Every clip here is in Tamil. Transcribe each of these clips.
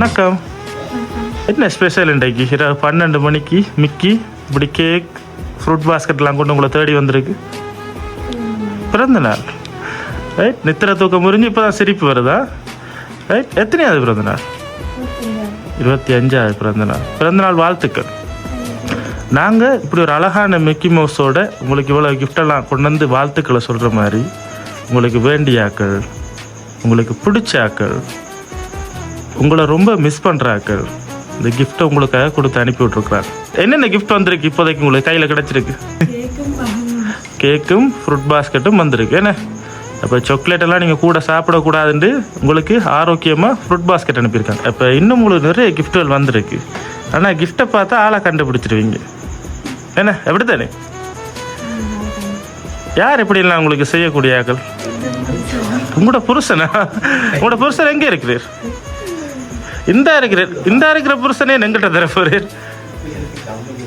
வணக்கம். என்ன ஸ்பெஷல் இன்றைக்கு இரவு 12 மணிக்கு மிக்கி இப்படி கேக் ஃப்ரூட் பாஸ்கெட்லாம் கொண்டு உங்களை தேடி வந்திருக்கு? பிறந்த நாள் ரைட். நித்திர தூக்கம் முறிஞ்சு இப்போ தான் சிரிப்பு வருதா? ரைட். எத்தனையாவது பிறந்த நாள்? 25வது பிறந்த நாள். பிறந்த நாள் வாழ்த்துக்கள். நாங்கள் இப்படி ஒரு அழகான மிக்கி மவுஸோட உங்களுக்கு இவ்வளோ கிஃப்டெல்லாம் கொண்டு வந்து வாழ்த்துக்களை சொல்கிற மாதிரி உங்களுக்கு வேண்டிய ஆக்கள், உங்களுக்கு பிடிச்ச ஆக்கள், உங்களை ரொம்ப மிஸ் பண்ணுற ஆக்கள் இந்த கிஃப்ட்டை உங்களுக்காக கொடுத்து அனுப்பி விட்ருக்குறாங்க. என்னென்ன கிஃப்ட் வந்திருக்கு இப்போதைக்கு உங்களுக்கு கையில் கிடச்சிருக்கு? கேக்கும் ஃப்ரூட் பாஸ்கெட்டும் வந்திருக்கு. என்ன அப்போ சாக்லேட்டெல்லாம் நீங்கள் கூட சாப்பிடக்கூடாதுன்னு உங்களுக்கு ஆரோக்கியமாக ஃப்ரூட் பாஸ்கெட் அனுப்பியிருக்காங்க. இப்போ இன்னும் உங்களுக்கு நிறைய கிஃப்ட்டுகள் வந்திருக்கு. ஆனால் கிஃப்ட்டை பார்த்தா ஆளாக கண்டுபிடிச்சிருவீங்க. என்ன எப்படி தானே? யார் எப்படிலாம் உங்களுக்கு செய்யக்கூடிய ஆக்கள்? உங்களோட புருஷனா? உங்களோட புருஷன் எங்கே இருக்கிறார்? இந்த இருக்கிற புருஷனே எங்கிட்ட தர போறீர்?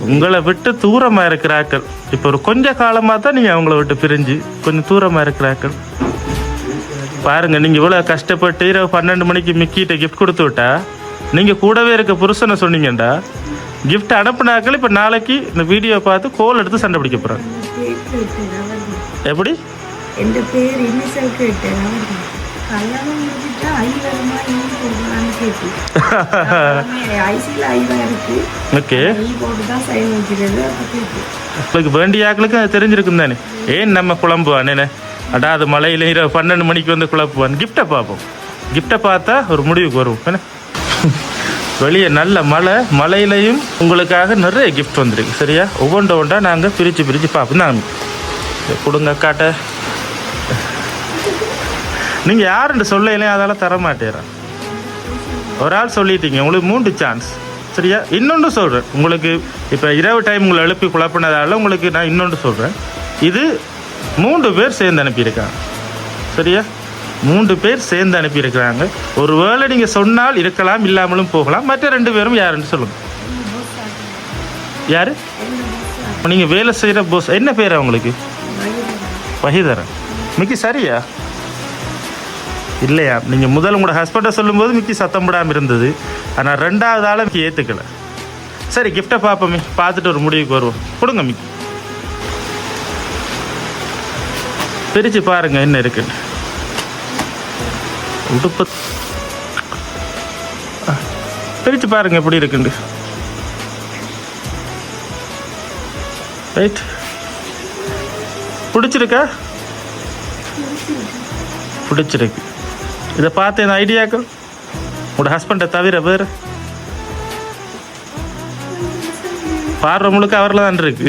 உங்களை விட்டு தூரமாக இருக்கிறாக்கள். இப்போ ஒரு கொஞ்ச காலமாக தான் நீங்கள் அவங்கள விட்டு பிரிஞ்சு கொஞ்சம் தூரமாக இருக்கிறாக்கள். பாருங்கள், நீங்கள் இவ்வளோ கஷ்டப்பட்டு இரவு 12 மணிக்கு மிக்கிட்ட கிஃப்ட் கொடுத்து விட்டா நீங்கள் கூடவே இருக்க புருஷனை சொன்னீங்கண்டா கிஃப்ட் அனுப்புனாக்கள் இப்போ நாளைக்கு இந்த வீடியோ பார்த்து கோல் எடுத்து சண்டை பிடிக்க போகிறாங்க. எப்படி? உங்களுக்கு வேண்டிய ஆக்களுக்கு அது தெரிஞ்சிருக்கும் தானே. ஏன் நம்ம குழம்புவானே அடா அது மலையில 12 மணிக்கு வந்து குழப்புவான். கிஃப்டை பார்ப்போம். கிஃப்டை பார்த்தா ஒரு முடிவுக்கு வருவோம். என்ன வெளியே நல்ல மலையிலையும் உங்களுக்காக நிறைய கிஃப்ட் வந்துருக்கு. சரியா? ஒவ்வொன்றா நாங்கள் பிரித்து பார்ப்போம். தான் கொடுங்க காட்ட. நீங்கள் யாருன்னு சொல்லலையே அதால் தர மாட்டேறேன். ஒரு ஆள் சொல்லிட்டீங்க, உங்களுக்கு 3 சான்ஸ். சரியா? இன்னொன்று சொல்கிறேன் உங்களுக்கு. இப்போ இரவு டைம் உங்களை எழுப்பி குழப்பினதால உங்களுக்கு நான் இன்னொன்று சொல்கிறேன். இது 3 பேர் சேர்ந்து அனுப்பியிருக்காங்க. சரியா? 3 பேர் சேர்ந்து அனுப்பியிருக்கிறாங்க. ஒரு வேளை நீங்கள் சொன்னால் இருக்கலாம், இல்லாமலும் போகலாம். மற்ற 2 பேரும் யாருன்னு சொல்லுங்கள். யார்? நீங்கள் வேலை செய்கிற போஸ் என்ன பேர் அவங்களுக்கு? வஹீதரன். மிக்கி சரியா? இல்லையா? நீங்கள் முதல் உங்களோட ஹஸ்பண்டை சொல்லும்போது மிக்கி சத்தம் போடாமல் இருந்தது. ஆனால் 2வது ஆளை மிக்கி ஏற்றுக்கலை. சரி, கிஃப்டை பார்ப்போமே, பார்த்துட்டு ஒரு முடிவுக்கு வருவோம். கொடுங்க மிக்கி. பிரித்து பாருங்கள் என்ன இருக்குன்னு. உடுப்பு பிரித்து பாருங்கள் எப்படி இருக்குண்டு. ரைட். பிடிச்சிருக்கா? பிடிச்சிருக்கு. இதை பார்த்து இந்த ஐடியாக்கள் உங்களோட ஹஸ்பண்டை தவிர வேறு பாடுறவங்களுக்கு அவரில் தான் இருக்கு.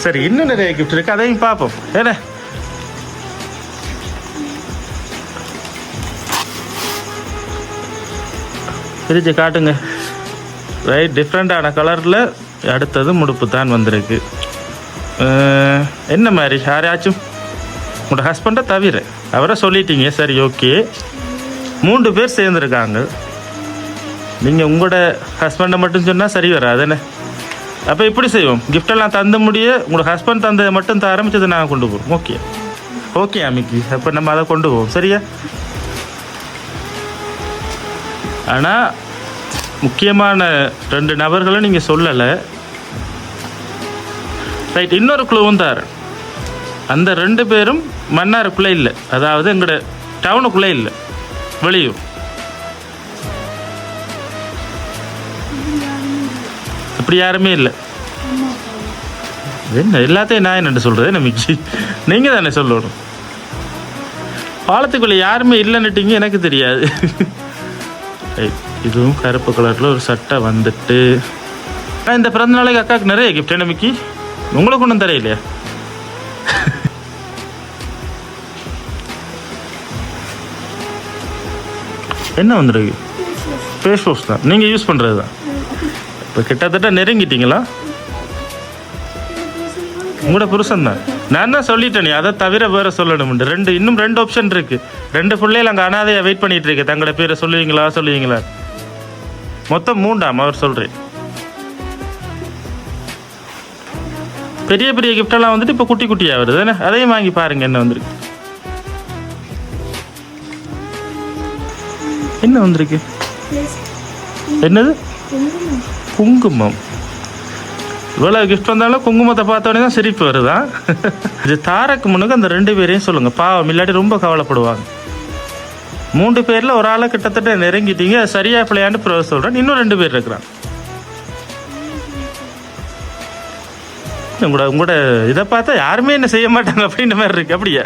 சரி, இன்னும் நிறைய கிஃப்ட் இருக்கு, அதையும் பார்ப்போம். ஏன்னா பிரித்து காட்டுங்க. ரைட். டிஃப்ரெண்டான கலரில் அடுத்தது முடுப்பு தான் வந்திருக்கு. என்ன மாதிரி? யாரையாச்சும் உங்களோட ஹஸ்பண்டை தவிர அவரை சொல்லிட்டீங்க. சரி, ஓகே. 3 பேர் சேர்ந்துருக்காங்க. நீங்கள் உங்களோட ஹஸ்பண்டை மட்டும் சொன்னால் சரி வராது. என்ன அப்போ இப்படி செய்வோம். கிஃப்டெல்லாம் தந்த முடிய உங்களோட ஹஸ்பண்ட் தந்ததை மட்டும் ஆரம்பிச்சதை நாங்கள் கொண்டு போவோம். ஓகே ஓகே அம்மிக்கு. அப்போ நம்ம அதை கொண்டு போவோம். சரியா? ஆனால் முக்கியமான 2 நபர்களை நீங்கள் சொல்லலை. ரைட். இன்னொரு குழுவும் தரேன். அந்த 2 பேரும் மன்னாருக்குள்ளே இல்லை, அதாவது எங்களோட டவுனுக்குள்ளே இல்லை, வெளியூர். அப்படி யாருமே இல்லை. என்ன எல்லாத்தையும் நான் என்னென்னு சொல்கிறது? என்ன மிக்கி, நீங்கள் தானே சொல்லணும். பாலத்துக்குள்ளே யாருமே இல்லைன்னுட்டிங்க, எனக்கு தெரியாது. இதுவும் கருப்பு கலரில் ஒரு சட்டை வந்துட்டு. இந்த பிறந்த நாளைக்கு அக்காவுக்கு நிறைய கிஃப்ட். என்ன மிக்கி, உங்களுக்கு ஒன்றும் தெரியலையா? என்ன வந்துருக்கு? ஃபேஸ் வாஷ் தான் நீங்கள் யூஸ் பண்ணுறது தான். இப்போ கிட்டத்தட்ட நெருங்கிட்டீங்களா? உங்களோட புருஷன் தான். நான் தான் சொல்லிட்டேனே, அதை தவிர வேறு சொல்லணும்ண்டு. இன்னும் 2 ஆப்ஷன் இருக்குது. 2 பிள்ளைகள் அங்கே அனாதையாக வெயிட் பண்ணிகிட்டு இருக்கு. தங்களோட பேரை சொல்லுவீங்களா? மொத்தம் 3ஆம் அவர் சொல்கிறேன். பெரிய பெரிய கிஃப்டெல்லாம் வந்துட்டு இப்போ குட்டி குட்டியாக வருது. தானே? அதையும் வாங்கி பாருங்கள் என்ன வந்துருக்கு. என்ன வந்திருக்கு? என்னது குங்குமம்? இவ்வளோ கிஃப்ட் வந்தாலும் குங்குமத்தை பார்த்தோன்னே தான் சிரிப்பு வருதான். இது தாரக்கு முன்னுக்கு அந்த 2 பேரையும் சொல்லுங்கள், பாவம் இல்லாட்டி ரொம்ப கவலைப்படுவாங்க. 3 பேரில் ஒரு ஆளை கிட்டத்தட்ட நெருங்கிட்டீங்க. அது சரியா பிள்ளையாண்டு பிறகு சொல்கிறேன். இன்னும் 2 பேர் இருக்கிறான். உங்களோட இதை பார்த்தா யாருமே என்ன செய்ய மாட்டாங்க அப்படின்ற மாதிரி இருக்கு. அப்படியா?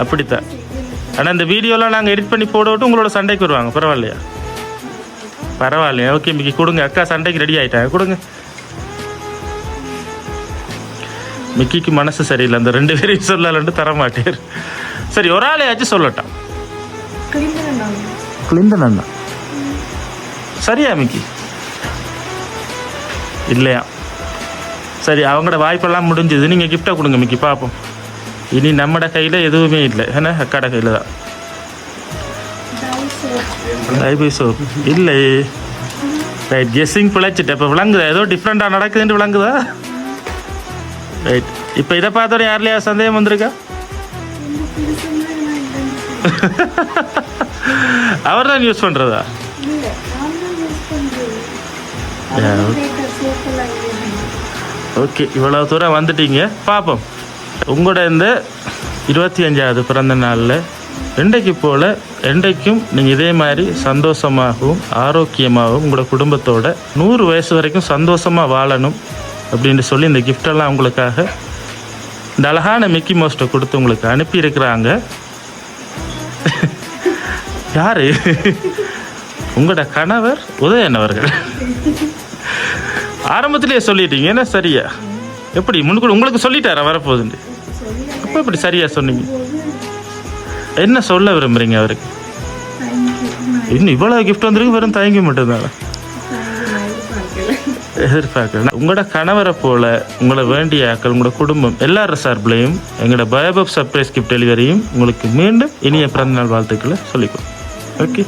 அப்படித்தான். ஆனால் இந்த வீடியோலாம் நாங்கள் எடிட் பண்ணி போட விட்டு உங்களோட சண்டைக்கு வருவாங்க. பரவாயில்லையா? பரவாயில்லையா? ஓகே மிக்கி கொடுங்க. அக்கா சண்டைக்கு ரெடி ஆகிட்டாங்க, கொடுங்க. மிக்கிக்கு மனசு சரியில்லை, அந்த 2 பேரையும் சொல்லலன்ட்டு தரமாட்டேர். சரி, ஒரு ஆளையாச்சும் சொல்லட்டான். கிளிண்டன் அண்ணா. சரியா மிக்கி? இல்லையா? சரி, அவங்களோட வாய்ப்பெல்லாம் முடிஞ்சுது. நீங்கள் கிஃப்டை கொடுங்க மிக்கி, பார்ப்போம். இனி நம்மட கையில் எதுவுமே இல்லை, ஏன்னா அக்காட கையில் தான். லைபை சோப் இல்லை. ரைட், கெஸ்ஸிங் பிழைச்சிட்டு இப்போ விளங்குதா? ஏதோ டிஃப்ரெண்ட்டாக நடக்குதுன்னு விளங்குதா? ரைட், இப்போ இதை பார்த்தோட யார்லையா சந்தேகம் வந்திருக்கா? அவர் தான் யூஸ் பண்ணுறதா? ஓகே, இவ்வளோ தூரம் வந்துட்டீங்க, பார்ப்போம். உங்களோட இந்த 25வது பிறந்த நாளில் இன்றைக்கு போல் என்றைக்கும் நீங்கள் இதே மாதிரி சந்தோஷமாகவும் ஆரோக்கியமாகவும் உங்களோட குடும்பத்தோட 100 வயசு வரைக்கும் சந்தோஷமாக வாழணும் அப்படின்னு சொல்லி இந்த கிஃப்டெல்லாம் உங்களுக்காக இந்த அழகான மிக்கி மவுஸ்ட்டை கொடுத்து உங்களுக்கு அனுப்பியிருக்கிறாங்க. யார்? உங்களோட கணவர் உதயன் அவர்கள். ஆரம்பத்திலேயே சொல்லிட்டீங்க, என்ன சரியா? எப்படி முன்னுக்கு உங்களுக்கு சொல்லிட்டாரா வரப்போகுதுண்டு? அப்போ எப்படி சரியா சொன்னீங்க? என்ன சொல்ல விரும்புகிறீங்க அவருக்கு? இன்னும் இவ்வளோ கிஃப்ட் வந்துருக்கு, வெறும் தயங்கி மட்டும்தானே? எதிர்பார்க்கல. உங்களோட கணவரை போல உங்களை வேண்டிய ஆக்கள், உங்களோட குடும்பம் எல்லாரும் சார்பிலையும் எங்களோட பயோபப் சர்ப்ரைஸ் கிஃப்ட் டெலிவரியும் உங்களுக்கு மீண்டும் இனிய பிறந்தநாள் வாழ்த்துக்களை சொல்லிக்கணும். ஓகே,